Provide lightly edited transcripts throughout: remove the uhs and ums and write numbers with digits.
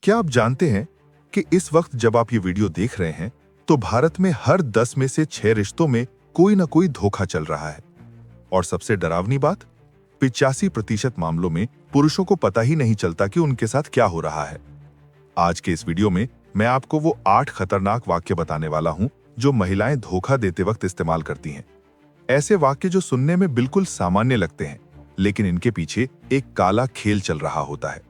क्या आप जानते हैं कि इस वक्त जब आप ये वीडियो देख रहे हैं तो भारत में हर 10 में से 6 रिश्तों में कोई ना कोई धोखा चल रहा है। और सबसे डरावनी बात, 85% मामलों में पुरुषों को पता ही नहीं चलता कि उनके साथ क्या हो रहा है। आज के इस वीडियो में मैं आपको वो 8 खतरनाक वाक्य बताने वाला हूं जो महिलाएं धोखा देते वक्त इस्तेमाल करती हैं। ऐसे वाक्य जो सुनने में बिल्कुल सामान्य लगते हैं, लेकिन इनके पीछे एक काला खेल चल रहा होता है।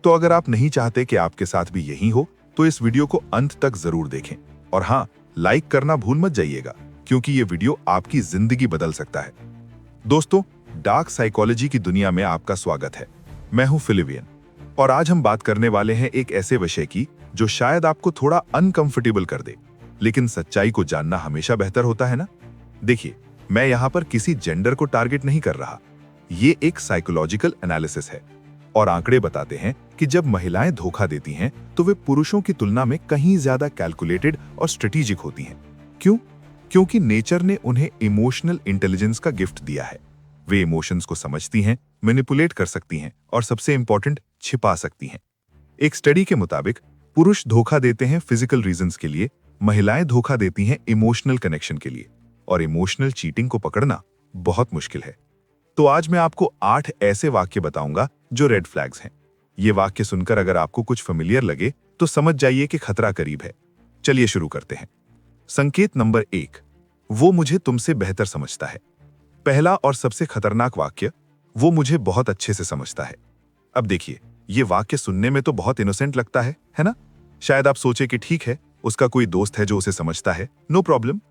तो अगर आप नहीं चाहते कि आपके साथ भी यही हो, तो इस वीडियो को अंत तक जरूर देखें। और हाँ, लाइक करना भूल मत जाइएगा, क्योंकि ये वीडियो आपकी जिंदगी बदल सकता है। दोस्तों, डार्क साइकोलॉजी की दुनिया में आपका स्वागत है। मैं हूं फिलिवियन, और आज हम बात करने वाले हैं एक ऐसे विषय की जो शायद आपको थोड़ा अनकंफर्टेबल कर दे, लेकिन सच्चाई को जानना हमेशा बेहतर होता है ना। देखिए, मैं यहाँ पर किसी जेंडर को टारगेट नहीं कर रहा। ये एक साइकोलॉजिकल एनालिसिस है, और आंकड़े बताते हैं कि जब महिलाएं धोखा देती हैं तो वे पुरुषों की तुलना में कहीं ज्यादा कैलकुलेटेड और स्ट्रेटेजिक होती हैं। क्यों? क्योंकि नेचर ने उन्हें इमोशनल इंटेलिजेंस का गिफ्ट दिया है। वे इमोशंस को समझती हैं, मैनिपुलेट कर सकती हैं और सबसे इंपॉर्टेंट, छिपा सकती हैं। एक स्टडी के मुताबिक पुरुष धोखा देते हैं फिजिकल रीजंस के लिए, महिलाएं धोखा देती हैं इमोशनल कनेक्शन के लिए। और इमोशनल चीटिंग को पकड़ना बहुत मुश्किल है। तो आज मैं आपको 8 ऐसे वाक्य बताऊंगा जो रेड फ्लैग्स हैं। ये वाक्य सुनकर अगर आपको कुछ फेमिलियर लगे तो समझ जाइए कि खतरा करीब है। चलिए शुरू करते हैं। संकेत नंबर 1, वो मुझे तुमसे बेहतर समझता है। पहला और सबसे खतरनाक वाक्य, वो मुझे बहुत अच्छे से समझता है। अब देखिए, ये वाक्य सुनने में तो बहुत इनोसेंट लगता है ना? शायद आप सोचे कि ठीक है, उसका कोई दोस्त है जो उसे समझता है, नो प्रॉब्लम।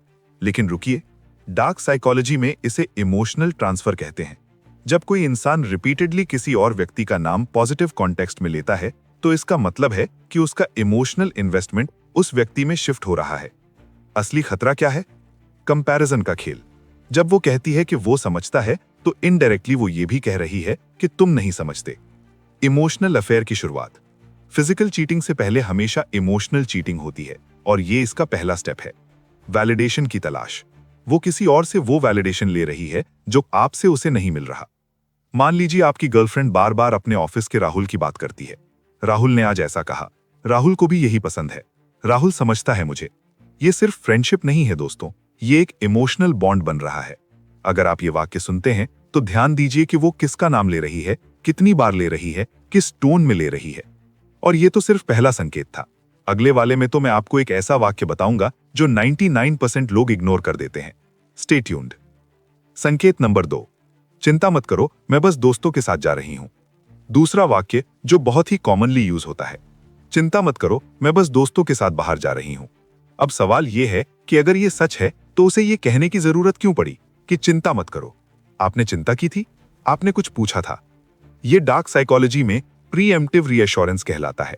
लेकिन रुकिए, डार्क साइकोलॉजी में इसे इमोशनल ट्रांसफर कहते हैं। जब कोई इंसान रिपीटेडली किसी और व्यक्ति का नाम पॉजिटिव कॉन्टेक्स्ट में लेता है, तो इसका मतलब है कि उसका इमोशनल इन्वेस्टमेंट उस व्यक्ति में शिफ्ट हो रहा है। असली खतरा क्या है? कंपैरिजन का खेल। जब वो कहती है कि वो समझता है, तो इनडायरेक्टली वो ये भी कह रही है कि तुम नहीं समझते। इमोशनल अफेयर की शुरुआत। फिजिकल चीटिंग से पहले हमेशा इमोशनल चीटिंग होती है, और ये इसका पहला स्टेप है। वैलिडेशन की तलाश। वो किसी और से वो वैलिडेशन ले रही है जो आपसे उसे नहीं मिल रहा। मान लीजिए आपकी गर्लफ्रेंड बार बार अपने ऑफिस के राहुल की बात करती है। राहुल ने आज ऐसा कहा, राहुल को भी यही पसंद है, राहुल समझता है मुझे। ये सिर्फ फ्रेंडशिप नहीं है दोस्तों, ये एक इमोशनल बॉन्ड बन रहा है। अगर आप ये वाक्य सुनते हैं तो ध्यान दीजिए कि वो किसका नाम ले रही है, कितनी बार ले रही है, किस टोन में ले रही है। और ये तो सिर्फ पहला संकेत था। अगले वाले में तो मैं आपको एक ऐसा वाक्य बताऊंगा जो 99% लोग इग्नोर कर देते हैं। Stay tuned. संकेत नंबर 2, चिंता मत करो, मैं बस दोस्तों के साथ जा रही हूं। दूसरा वाक्य जो बहुत ही कॉमनली यूज होता है, चिंता मत करो, मैं बस दोस्तों के साथ बाहर जा रही हूं। अब सवाल यह है कि अगर ये सच है तो उसे ये कहने की जरूरत क्यों पड़ी कि चिंता मत करो? आपने चिंता की थी? आपने कुछ पूछा था? ये डार्क साइकोलॉजी में प्रीएम्प्टिव रीअश्योरेंस कहलाता है।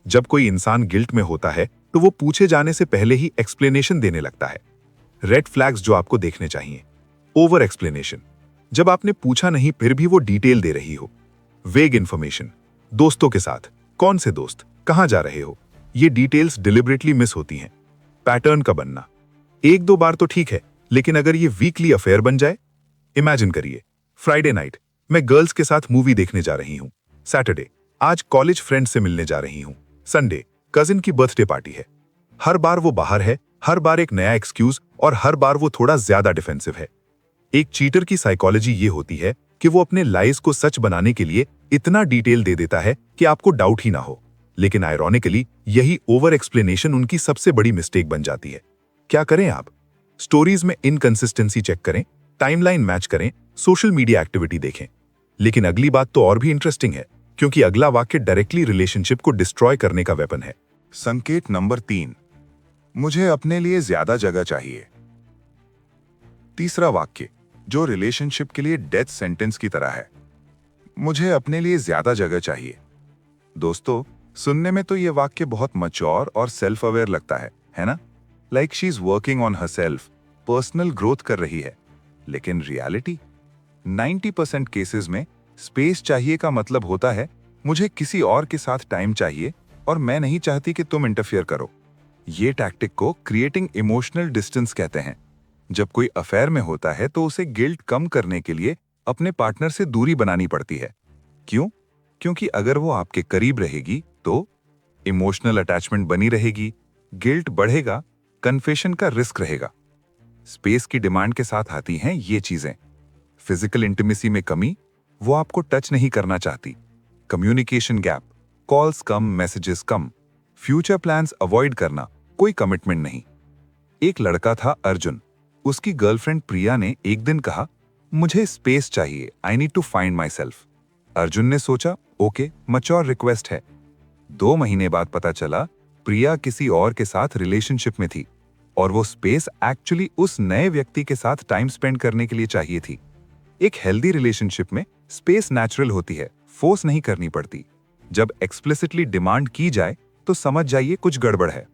जब कोई इंसान गिल्ट में होता है तो वो पूछे जाने से पहले ही एक्सप्लेनेशन देने लगता है। रेड फ्लैग्स जो आपको देखने चाहिए, ओवर एक्सप्लेनेशन। जब आपने पूछा नहीं फिर भी वो डिटेल दे रही हो। वेग इंफॉर्मेशन। दोस्तों के साथ, कौन से दोस्त, कहां जा रहे हो, ये डिटेल्स डिलिबरेटली मिस होती हैं। पैटर्न का बनना। 1-2 बार तो ठीक है, लेकिन अगर ये वीकली अफेयर बन जाए। इमेजिन करिए, फ्राइडे नाइट मैं गर्ल्स के साथ मूवी देखने जा रही हूं। सैटरडे आज कॉलेज फ्रेंड से मिलने जा रही हूं। संडे कजिन की बर्थडे पार्टी है। हर बार वो बाहर है, हर बार एक नया एक्सक्यूज, और हर बार वो थोड़ा ज्यादा डिफेंसिव है। एक चीटर की साइकोलॉजी ये होती है कि वो अपने लाइज को सच बनाने के लिए इतना डिटेल दे देता है कि आपको डाउट ही ना हो। लेकिन आयरॉनिकली यही ओवर एक्सप्लेनेशन उनकी सबसे बड़ी मिस्टेक बन जाती है। क्या करें आप? स्टोरीज में इनकंसिस्टेंसी चेक करें, टाइमलाइन मैच करें, सोशल मीडिया एक्टिविटी देखें। लेकिन अगली बात तो और भी इंटरेस्टिंग है, क्योंकि अगला वाक्य डायरेक्टली रिलेशनशिप को डिस्ट्रॉय करने का वेपन है। संकेत नंबर 3, मुझे अपने लिए ज्यादा जगह चाहिए। तीसरा वाक्य जो रिलेशनशिप के लिए डेथ सेंटेंस की तरह है, मुझे अपने लिए ज्यादा जगह चाहिए। दोस्तों, सुनने में तो यह वाक्य बहुत मैच्योर और सेल्फ अवेयर लगता है ना? Like she is working on herself, personal growth कर रही है। लेकिन रियलिटी 90% केसेस में स्पेस चाहिए का मतलब होता है मुझे किसी और के साथ टाइम चाहिए और मैं नहीं चाहती कि तुम इंटरफियर करो। ये टैक्टिक को क्रिएटिंग इमोशनल डिस्टेंस कहते हैं। जब कोई अफेयर में होता है तो उसे गिल्ट कम करने के लिए अपने पार्टनर से दूरी बनानी पड़ती है। क्यों? क्योंकि अगर वो आपके करीब रहेगी तो इमोशनल अटैचमेंट बनी रहेगी, गिल्ट बढ़ेगा, कन्फेशन का रिस्क रहेगा। स्पेस की डिमांड के साथ आती हैं ये चीजें। फिजिकल इंटीमेसी में कमी, वो आपको टच नहीं करना चाहती। कम्युनिकेशन गैप, कॉल्स कम, मैसेजेस कम। फ्यूचर प्लान्स अवॉइड करना, कोई कमिटमेंट नहीं। एक लड़का था अर्जुन, उसकी गर्लफ्रेंड प्रिया ने एक दिन कहा, मुझे स्पेस चाहिए, I need to find myself. Arjun ने सोचा, ओके, मैच्योर रिक्वेस्ट है। 2 महीने बाद पता चला प्रिया किसी और के साथ रिलेशनशिप में थी और वो स्पेस एक्चुअली उस नए व्यक्ति के साथ टाइम स्पेंड करने के लिए चाहिए थी। एक हेल्दी रिलेशनशिप में स्पेस नेचुरल होती है, फोर्स नहीं करनी पड़ती। जब एक्सप्लिसिटली डिमांड की जाए तो समझ जाइए कुछ गड़बड़ है।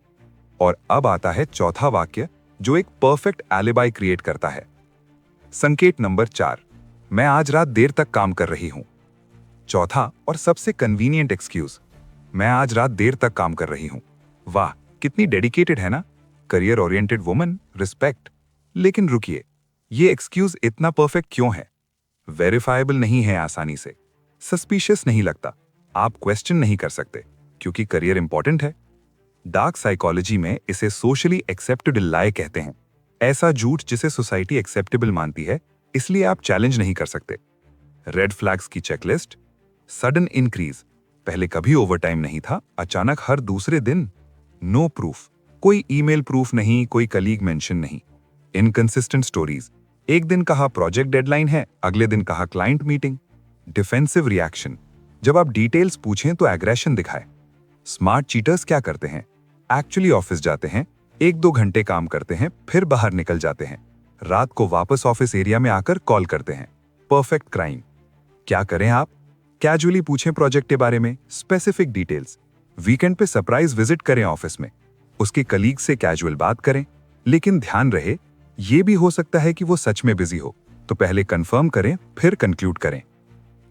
और अब आता है चौथा वाक्य जो एक परफेक्ट एलिबाई क्रिएट करता है। संकेत नंबर 4, मैं आज रात देर तक काम कर रही हूं। चौथा और सबसे कन्वीनियंट एक्सक्यूज, मैं आज रात देर तक काम कर रही हूं। वाह, कितनी डेडिकेटेड है ना, करियर ओरिएंटेड वुमन, रिस्पेक्ट। लेकिन रुकिए, ये एक्सक्यूज इतना परफेक्ट क्यों है? वेरीफाइबल नहीं है आसानी से, सस्पिशियस नहीं लगता, आप क्वेश्चन नहीं कर सकते क्योंकि करियर इंपॉर्टेंट है। डार्क साइकोलॉजी में इसे सोशली एक्सेप्टेड लाई कहते हैं। ऐसा झूठ जिसे सोसाइटी एक्सेप्टेबल मानती है, इसलिए आप चैलेंज नहीं कर सकते। रेड फ्लैग्स की चेकलिस्ट, सडन इंक्रीज, पहले कभी ओवरटाइम नहीं था, अचानक हर दूसरे दिन। नो प्रूफ, कोई ईमेल प्रूफ नहीं, कोई कलीग मेंशन नहीं। इनकंसिस्टेंट स्टोरीज, एक दिन कहा प्रोजेक्ट डेडलाइन है, अगले दिन कहा क्लाइंट मीटिंग। डिफेंसिव रिएक्शन, जब आप डिटेल्स पूछें तो एग्रेशन दिखाए। स्मार्ट चीटर्स क्या करते हैं? एक्चुअली ऑफिस जाते हैं, 1-2 घंटे काम करते हैं, फिर बाहर निकल जाते हैं, रात को वापस ऑफिस एरिया में आकर कॉल करते हैं। Perfect crime. क्या करें आप? कैजुअली पूछें प्रोजेक्ट के बारे में, स्पेसिफिक डिटेल्स। वीकेंड पे सरप्राइज विजिट करें ऑफिस में, उसके कलीग से कैजुअल बात करें, लेकिन ध्यान रहे ये भी हो सकता है कि वो सच में बिजी हो, तो पहले कंफर्म करें फिर कंक्लूड करें।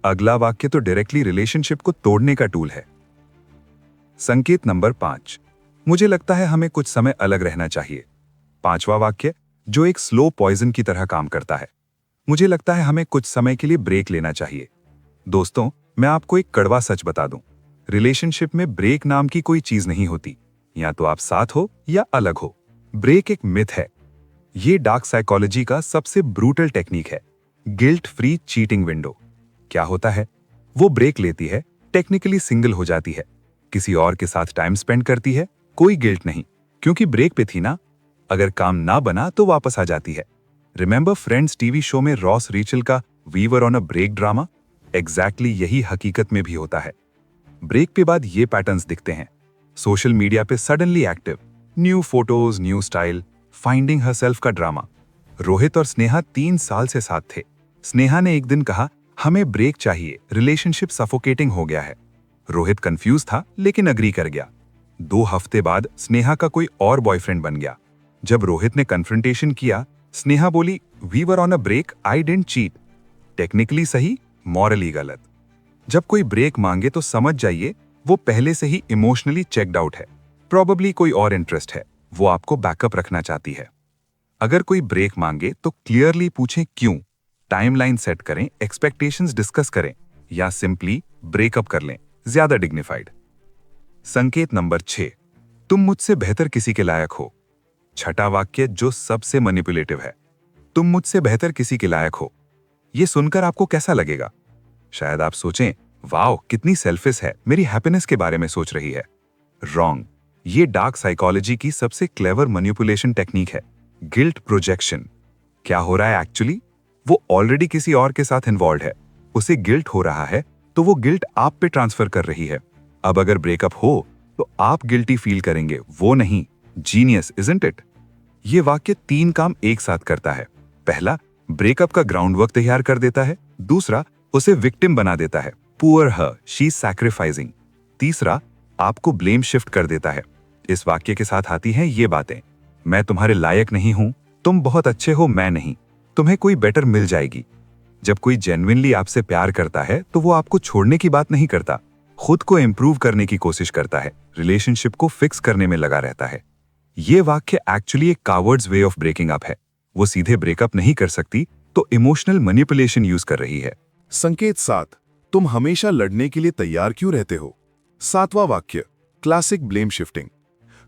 अगला वाक्य तो डायरेक्टली रिलेशनशिप को तोड़ने का टूल है। संकेत नंबर 5, मुझे लगता है हमें कुछ समय अलग रहना चाहिए। 5वां वाक्य जो एक स्लो पॉइजन की तरह काम करता है। मुझे लगता है हमें कुछ समय के लिए ब्रेक लेना चाहिए। दोस्तों, मैं आपको एक कड़वा सच बता दूं, रिलेशनशिप में ब्रेक नाम की कोई चीज नहीं होती। या तो आप साथ हो या अलग हो। ब्रेक एक मिथ है। ये डार्क साइकोलॉजी का सबसे ब्रूटल टेक्निक है, गिल्ट फ्री चीटिंग विंडो। क्या होता है? वो ब्रेक लेती है, टेक्निकली सिंगल हो जाती है, किसी और के साथ टाइम स्पेंड करती है, कोई गिल्ट नहीं, क्योंकि ब्रेक पे थी ना। अगर काम ना बना तो वापस आ जाती है। रिमेंबर फ्रेंड्स टीवी शो में रॉस रीचल का we were on a break drama? Exactly यही हकीकत में भी होता है। ब्रेक के बाद ये पैटर्न्स दिखते हैं। सोशल मीडिया पे suddenly active, new photos, new style, finding herself का ड्रामा। रोहित और स्नेहा 3 साल से साथ थे। स्नेहा ने एक दिन कहा, हमें ब्रेक चाहिए, रिलेशनशिप सफोकेटिंग हो गया है। रोहित कंफ्यूज था लेकिन अग्री कर गया। 2 हफ्ते बाद स्नेहा का कोई और बॉयफ्रेंड बन गया। जब रोहित ने कन्फ्रंटेशन किया, स्नेहा बोली, we were on a break, I didn't cheat. Technically सही, मॉरली गलत। जब कोई ब्रेक मांगे तो समझ जाइए वो पहले से ही इमोशनली चेक्ड आउट है। प्रॉबेबली कोई और इंटरेस्ट है, वो आपको बैकअप रखना चाहती है। अगर कोई ब्रेक मांगे तो क्लियरली पूछें क्यों, टाइमलाइन सेट करें, एक्सपेक्टेशंस डिस्कस करें, या सिंपली ब्रेकअप कर लें, ज्यादा डिग्निफाइड। संकेत नंबर 6, तुम मुझसे बेहतर किसी के लायक हो। छठा वाक्य जो सबसे मैनिपुलेटिव है, तुम मुझसे बेहतर किसी के लायक हो। यह सुनकर आपको कैसा लगेगा? शायद आप सोचें, वाओ कितनी सेल्फिश है, मेरी हैप्पीनेस के बारे में सोच रही है। रॉन्ग। ये डार्क साइकोलॉजी की सबसे क्लेवर मैनिपुलेशन टेक्निक है, गिल्ट प्रोजेक्शन। क्या हो रहा है एक्चुअली? वो ऑलरेडी किसी और के साथ इन्वॉल्व है, उसे गिल्ट हो रहा है, तो वो गिल्ट आप पे ट्रांसफर कर रही है। अब अगर ब्रेकअप हो तो आप गिल्टी फील करेंगे, वो नहीं। Genius, isn't it? ये वाक्य 3 काम एक साथ करता है। पहला, ब्रेकअप का ग्राउंडवर्क तैयार कर देता है। दूसरा, उसे विक्टिम बना देता है, poor her, she is sacrificing. तीसरा, आपको ब्लेम शिफ्ट कर देता है। इस वाक्य के साथ आती हैं ये बातें, मैं तुम्हारे लायक नहीं हूं, तुम बहुत अच्छे हो, मैं नहीं, तुम्हें कोई बेटर मिल जाएगी। जब कोई जेन्युइनली आपसे प्यार करता है तो वो आपको छोड़ने की बात नहीं करता, खुद को इंप्रूव करने की कोशिश करता है, रिलेशनशिप को फिक्स करने में लगा रहता है। ये वाक्य एक्चुअली एक coward's way of breaking up है। वो सीधे ब्रेकअप नहीं कर सकती तो इमोशनल मैनिपुलेशन यूज कर रही है। संकेत 7, तुम हमेशा लड़ने के लिए तैयार क्यों रहते हो। 7वां वाक्य, क्लासिक ब्लेम शिफ्टिंग।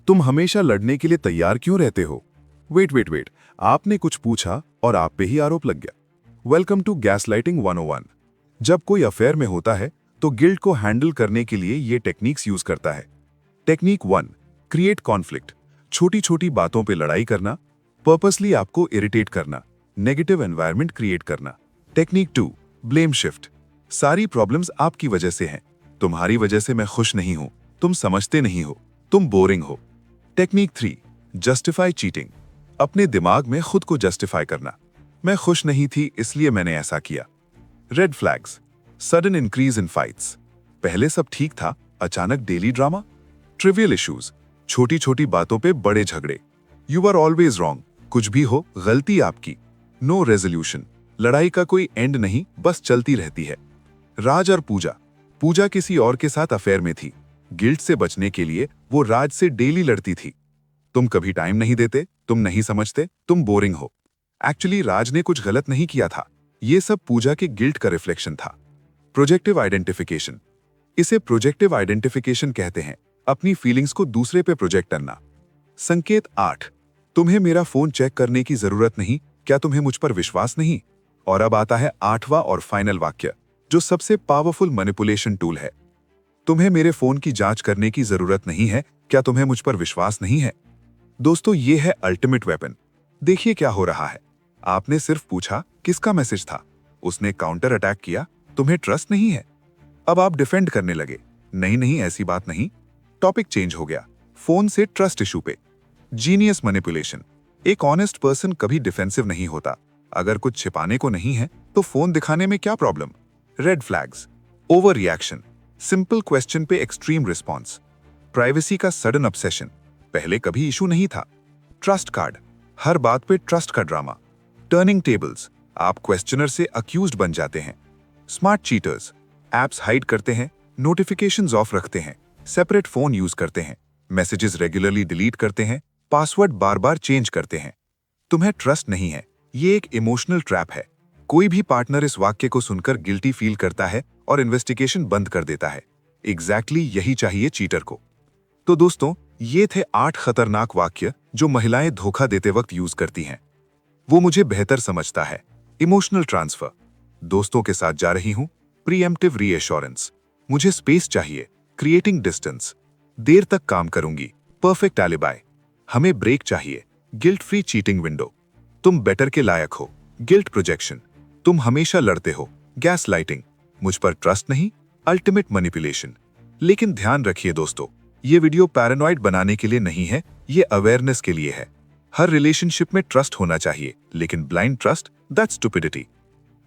तुम हमेशा लड़ने के लिए तैयार क्यों रहते हो? वेट, आपने कुछ पूछा और आप पे ही आरोप लग गया। Welcome to gaslighting 101। जब कोई अफेयर में होता है तो गिल्ट को हैंडल करने के लिए ये टेक्निक्स यूज करता है। Technique 1, create conflict. छोटी छोटी बातों पे लड़ाई करना, पर्पसली आपको इरिटेट करना, नेगेटिव एनवायरनमेंट क्रिएट करना। Technique 2, blame shift. सारी प्रॉब्लम्स आपकी वजह से हैं। तुम्हारी वजह से मैं खुश नहीं हूं, तुम समझते नहीं हो, तुम बोरिंग हो। Technique 3, justify cheating. अपने दिमाग में खुद को जस्टिफाई करना, मैं खुश नहीं थी इसलिए मैंने ऐसा किया। Red flags, sudden increase in fights. पहले सब ठीक था, अचानक डेली ड्रामा। ट्रिवियल इश्यूज, छोटी छोटी बातों पे बड़े झगड़े। यू आर ऑलवेज रॉन्ग, कुछ भी हो गलती आपकी। नो रेजोल्यूशन, लड़ाई का कोई एंड नहीं, बस चलती रहती है। राज और पूजा किसी और के साथ अफेयर में थी। गिल्ट से बचने के लिए वो राज से डेली लड़ती थी। तुम कभी टाइम नहीं देते, तुम नहीं समझते, तुम बोरिंग हो। एक्चुअली राज ने कुछ गलत नहीं किया था, ये सब पूजा के गिल्ट का रिफ्लेक्शन था। प्रोजेक्टिव आइडेंटिफिकेशन, इसे प्रोजेक्टिव आइडेंटिफिकेशन कहते हैं, अपनी फीलिंग्स को दूसरे पे प्रोजेक्ट करना। संकेत 8, तुम्हें मेरा फोन चेक करने की जरूरत नहीं, क्या तुम्हें मुझ पर विश्वास नहीं? और अब आता है 8वां और फाइनल वाक्य, जो सबसे पावरफुल मैनिपुलेशन टूल है। तुम्हें मेरे फोन की जांच करने की जरूरत नहीं है, क्या तुम्हें मुझ पर विश्वास नहीं है? दोस्तों, ये है अल्टीमेट वेपन। देखिए क्या हो रहा है। आपने सिर्फ पूछा किसका मैसेज था, उसने काउंटर अटैक किया, तुम्हें ट्रस्ट नहीं है। अब आप डिफेंड करने लगे, नहीं ऐसी बात नहीं। टॉपिक चेंज हो गया, फोन से ट्रस्ट इशू पे। Genius manipulation. एक ऑनेस्ट पर्सन कभी डिफेंसिव नहीं होता। अगर कुछ छिपाने को नहीं है तो फोन दिखाने में क्या problem? Red flags, over reaction, simple question पे एक्सट्रीम रिस्पॉन्स। प्राइवेसी का सडन ऑब्सेशन, पहले कभी इशू नहीं था। ट्रस्ट कार्ड, हर बात पे ट्रस्ट का ड्रामा। टर्निंग टेबल्स, आप क्वेश्चनर से अक्यूज्ड बन जाते हैं। स्मार्ट चीटर्स, एप्स हाइड करते हैं, नोटिफिकेशंस ऑफ रखते हैं, सेपरेट फोन यूज करते हैं, मैसेजेस रेगुलरली डिलीट करते हैं, पासवर्ड बार बार चेंज करते हैं। तुम्हें ट्रस्ट नहीं है, ये एक इमोशनल ट्रैप है। कोई भी पार्टनर इस वाक्य को सुनकर गिल्टी फील करता है और इन्वेस्टिगेशन बंद कर देता है। एग्जैक्टली यही चाहिए चीटर को। तो दोस्तों, ये थे 8 खतरनाक वाक्य जो महिलाएं धोखा देते वक्त यूज करती हैं। वो मुझे बेहतर समझता है, इमोशनल ट्रांसफर। दोस्तों के साथ जा रही हूं, प्रीएम्प्टिव रीएश्योरेंस। मुझे स्पेस चाहिए, क्रिएटिंग डिस्टेंस। देर तक काम करूंगी, परफेक्ट एलिबाई। हमें ब्रेक चाहिए, गिल्ट फ्री चीटिंग विंडो। तुम बेटर के लायक हो, गिल्ट प्रोजेक्शन। तुम हमेशा लड़ते हो, गैस लाइटिंग। मुझ पर ट्रस्ट नहीं, अल्टीमेट मैनिपुलेशन। लेकिन ध्यान रखिए दोस्तों, ये वीडियो पैरानॉइड बनाने के लिए नहीं है, ये अवेयरनेस के लिए है। हर रिलेशनशिप में ट्रस्ट होना चाहिए, लेकिन ब्लाइंड ट्रस्ट, दैट्स स्टुपिडिटी।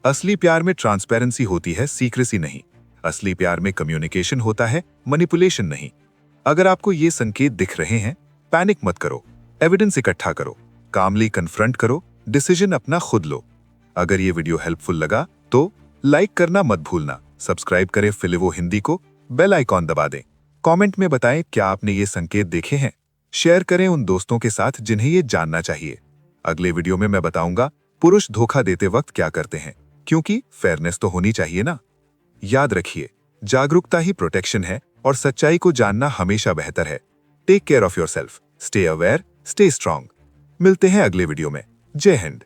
असली प्यार में ट्रांसपेरेंसी होती है, सीक्रेसी नहीं। असली प्यार में कम्युनिकेशन होता है, मैनिपुलेशन नहीं। अगर आपको ये संकेत दिख रहे हैं, पैनिक मत करो, एविडेंस इकट्ठा करो, कामली कन्फ्रंट करो, डिसीजन अपना खुद लो। अगर ये वीडियो हेल्पफुल लगा तो लाइक करना मत भूलना, सब्सक्राइब करें फिलिवो हिंदी को, बेल आइकॉन दबा दें। कमेंट में बताएं क्या आपने ये संकेत देखे हैं। शेयर करें उन दोस्तों के साथ जिन्हें ये जानना चाहिए। अगले वीडियो में मैं बताऊंगा पुरुष धोखा देते वक्त क्या करते हैं, क्योंकि फेयरनेस तो होनी चाहिए ना। याद रखिए, जागरूकता ही प्रोटेक्शन है और सच्चाई को जानना हमेशा बेहतर है। Take care of yourself, stay aware, stay strong. मिलते हैं अगले वीडियो में। जय हिंद।